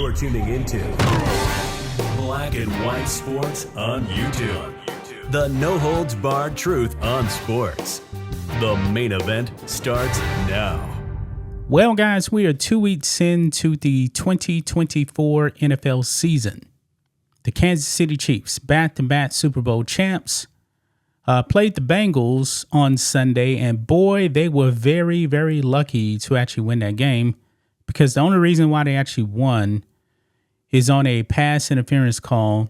You're tuning into Black and White Sports on YouTube. The no-holds-barred truth on sports. The main event starts now. Well, guys, we are 2 weeks into the 2024 NFL season. The Kansas City Chiefs, back-to-back Super Bowl champs, played the Bengals on Sunday, and boy, they were very, very lucky to actually win that game, because the only reason why they actually won is on a pass interference call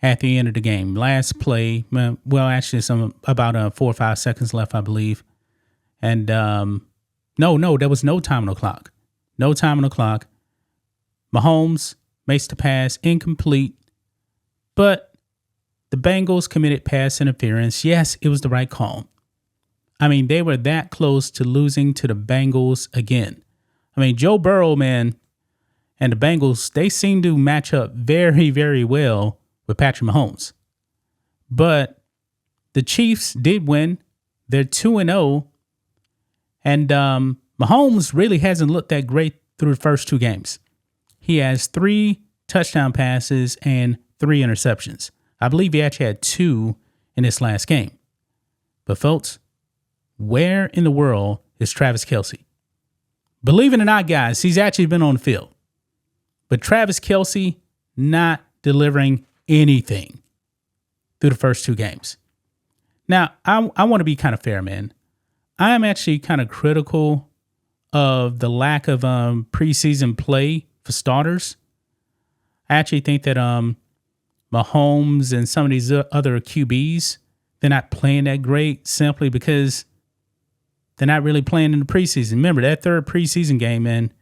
at the end of the game. Last play, well, actually, some about 4 or 5 seconds left, I believe. And no, there was no time on the clock. No time on the clock. Mahomes makes the pass incomplete, but the Bengals committed pass interference. Yes, it was the right call. I mean, they were that close to losing to the Bengals again. I mean, Joe Burrow, man, and the Bengals, they seem to match up very, very well with Patrick Mahomes. But the Chiefs did win. They're 2-0. And Mahomes really hasn't looked that great through the first 2 games. He has 3 touchdown passes and 3 interceptions. I believe he actually had 2 in this last game. But folks, where in the world is Travis Kelce? Believe it or not, guys, he's actually been on the field. But Travis Kelce not delivering anything through the first 2 games. Now, I want to be kind of fair, man. I am actually kind of critical of the lack of preseason play for starters. I actually think that Mahomes and some of these other QBs, they're not playing that great simply because they're not really playing in the preseason. Remember, that 3rd preseason game, man,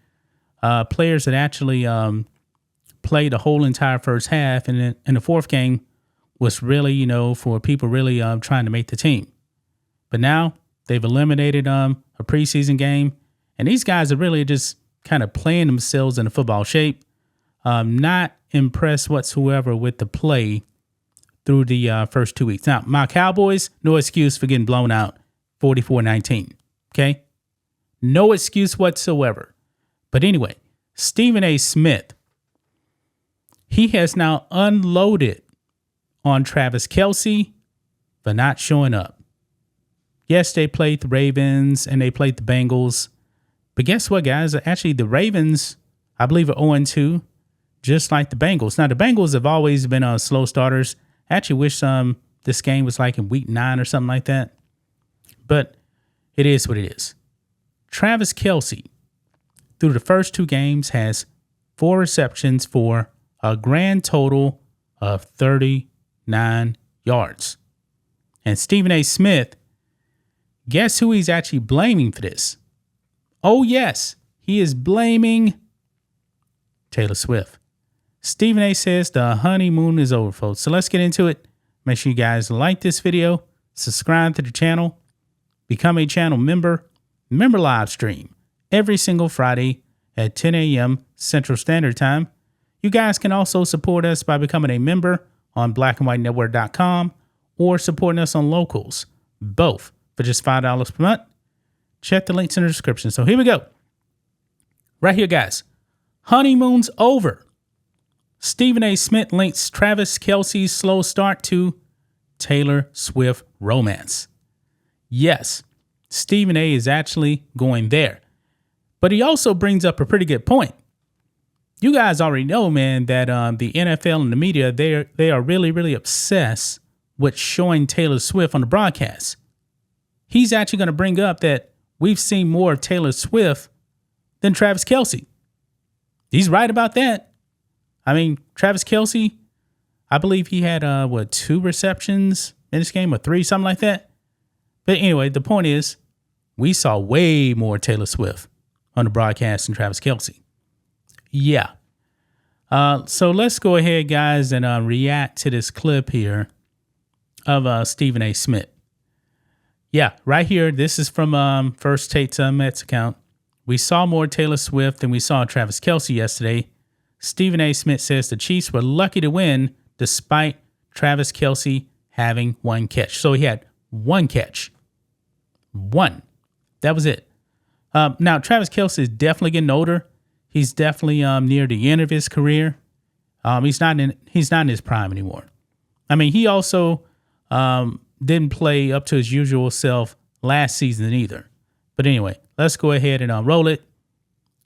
players that actually played the whole entire first half, and then in the 4th game was really, for people really trying to make the team. But now they've eliminated a preseason game, and these guys are really just kind of playing themselves in a football shape. Not impressed whatsoever with the play through the first 2 weeks. Now, my Cowboys, no excuse for getting blown out 44-19. Okay? No excuse whatsoever. But anyway, Stephen A. Smith, he has now unloaded on Travis Kelce for not showing up. Yes, they played the Ravens and they played the Bengals. But guess what, guys? Actually, the Ravens, I believe, are 0-2, just like the Bengals. Now, the Bengals have always been slow starters. I actually wish this game was like in week 9 or something like that. But it is what it is. Travis Kelce, through the first 2 games, has 4 receptions for a grand total of 39 yards. And Stephen A. Smith, guess who he's actually blaming for this? Oh, yes, he is blaming Taylor Swift. Stephen A. says the honeymoon is over, folks. So let's get into it. Make sure you guys like this video, subscribe to the channel, become a channel member, live stream every single Friday at 10 a.m. Central Standard Time. You guys can also support us by becoming a member on blackandwhitenetwork.com or supporting us on Locals, both for just $5 per month. Check the links in the description. So here we go. Right here, guys. Honeymoon's over. Stephen A. Smith links Travis Kelce's slow start to Taylor Swift romance. Yes, Stephen A. is actually going there. But he also brings up a pretty good point. You guys already know, man, that the NFL and the media, they are really, really obsessed with showing Taylor Swift on the broadcast. He's actually going to bring up that we've seen more of Taylor Swift than Travis Kelce. He's right about that. I mean, Travis Kelce, I believe he had, 2 receptions in this game or 3, something like that. But anyway, the point is, we saw way more Taylor Swift on the broadcast than Travis Kelce. Yeah. So let's go ahead, guys, and react to this clip here of Stephen A. Smith. Yeah, right here. This is from First Tate's Mets account. We saw more Taylor Swift than we saw Travis Kelce yesterday. Stephen A. Smith says the Chiefs were lucky to win despite Travis Kelce having 1 catch. So he had 1 catch. 1. That was it. Now, Travis Kelce is definitely getting older. He's definitely near the end of his career. He's not in his prime anymore. I mean, he also didn't play up to his usual self last season either. But anyway, let's go ahead and roll it,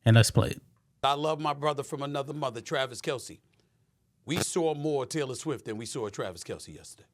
and let's play it. I love my brother from another mother, Travis Kelce. We saw more Taylor Swift than we saw Travis Kelce yesterday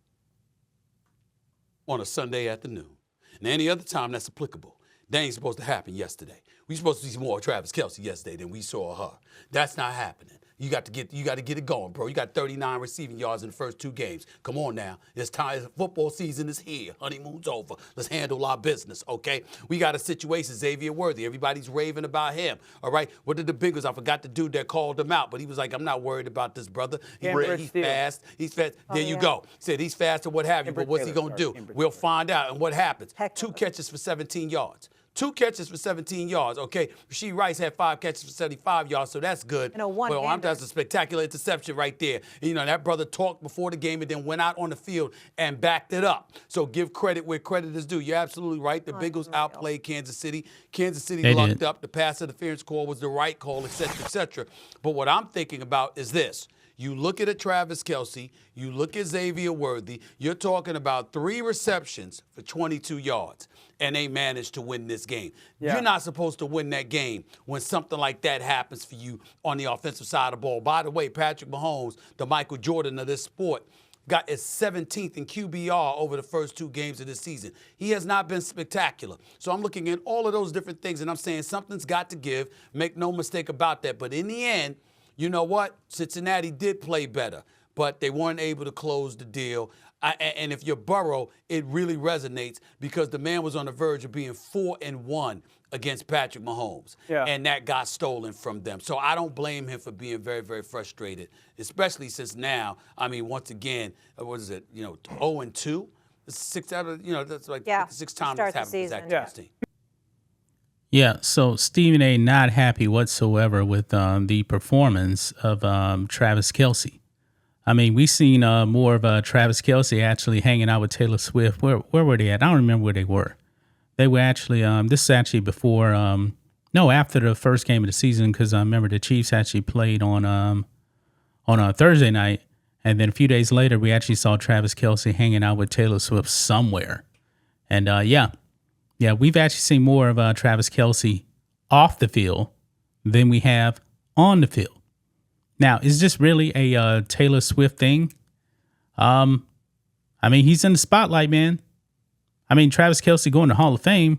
on a Sunday afternoon. And any other time that's applicable. That ain't supposed to happen yesterday. We supposed to see more Travis Kelce yesterday than we saw her. That's not happening. You got to get it going, bro. You got 39 receiving yards in the first 2 games. Come on now. It's time. Football season is here. Honeymoon's over. Let's handle our business, okay? We got a situation, Xavier Worthy. Everybody's raving about him, all right? What did the Bengals? I forgot the dude that called him out, but he was like, I'm not worried about this, brother. He's fast. He's fast. There you go. He said he's fast or what have you, but what's he going to do? We'll find out. And what happens? 2 catches for 17 yards. 2 catches for 17 yards, okay? Rasheed Rice had 5 catches for 75 yards, so that's good. Well, that's a spectacular interception right there. You know, that brother talked before the game and then went out on the field and backed it up. So give credit where credit is due. You're absolutely right. The Bengals outplayed Kansas City. Kansas City lucked up. The pass interference call was the right call, et cetera, et cetera. But what I'm thinking about is this. You look at a Travis Kelce, you look at Xavier Worthy, you're talking about 3 receptions for 22 yards, and they managed to win this game. Yeah. You're not supposed to win that game when something like that happens for you on the offensive side of the ball. By the way, Patrick Mahomes, the Michael Jordan of this sport, got his 17th in QBR over the first 2 games of this season. He has not been spectacular. So I'm looking at all of those different things, and I'm saying something's got to give. Make no mistake about that. But in the end, you know what? Cincinnati did play better, but they weren't able to close the deal. And if you're Burrow, it really resonates because the man was on the verge of being 4-1 against Patrick Mahomes, and that got stolen from them. So I don't blame him for being very, very frustrated, especially since now, I mean, once again, what is it? 0-2. 6 out of that's like the 6th time that's happened for Zach Chastain. Yeah, so Stephen A. not happy whatsoever with the performance of Travis Kelce. I mean, we seen more of Travis Kelce actually hanging out with Taylor Swift. Where were they at? I don't remember where they were. They were actually, this is actually before, after the first game of the season, because I remember the Chiefs actually played on a Thursday night, and then a few days later, we actually saw Travis Kelce hanging out with Taylor Swift somewhere. And yeah, we've actually seen more of Travis Kelce off the field than we have on the field. Now, is this really a Taylor Swift thing? I mean, he's in the spotlight, man. I mean, Travis Kelce going to Hall of Fame.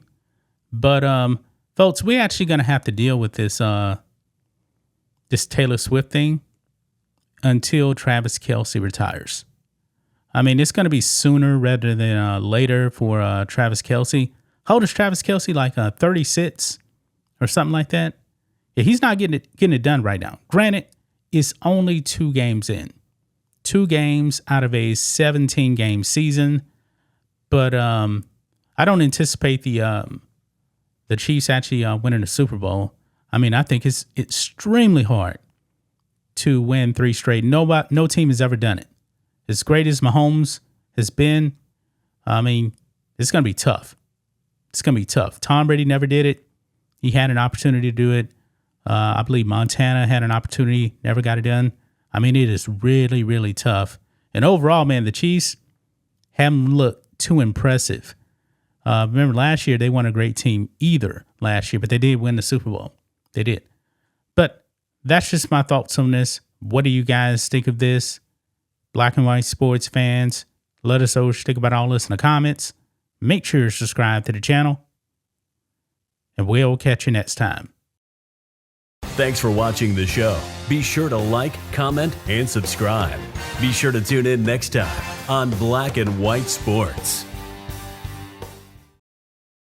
But, folks, we're actually going to have to deal with this this Taylor Swift thing until Travis Kelce retires. I mean, it's going to be sooner rather than later for Travis Kelce. How old is Travis Kelce? Like 36 or something like that? Yeah, he's not getting it done right now. Granted, it's only 2 games in. 2 games out of a 17-game season. But I don't anticipate the Chiefs actually winning the Super Bowl. I mean, I think it's extremely hard to win 3 straight. No team has ever done it. As great as Mahomes has been, I mean, it's going to be tough. It's going to be tough. Tom Brady never did it. He had an opportunity to do it. I believe Montana had an opportunity, never got it done. I mean, it is really, really tough. And overall, man, the Chiefs haven't looked too impressive. Remember last year, they weren't a great team either last year, but they did win the Super Bowl. They did. But that's just my thoughts on this. What do you guys think of this? Black and white sports fans, let us know what you think about all this in the comments. Make sure you subscribe to the channel, and we'll catch you next time. Thanks for watching the show. Be sure to like, comment, and subscribe. Be sure to tune in next time on Black and White Sports.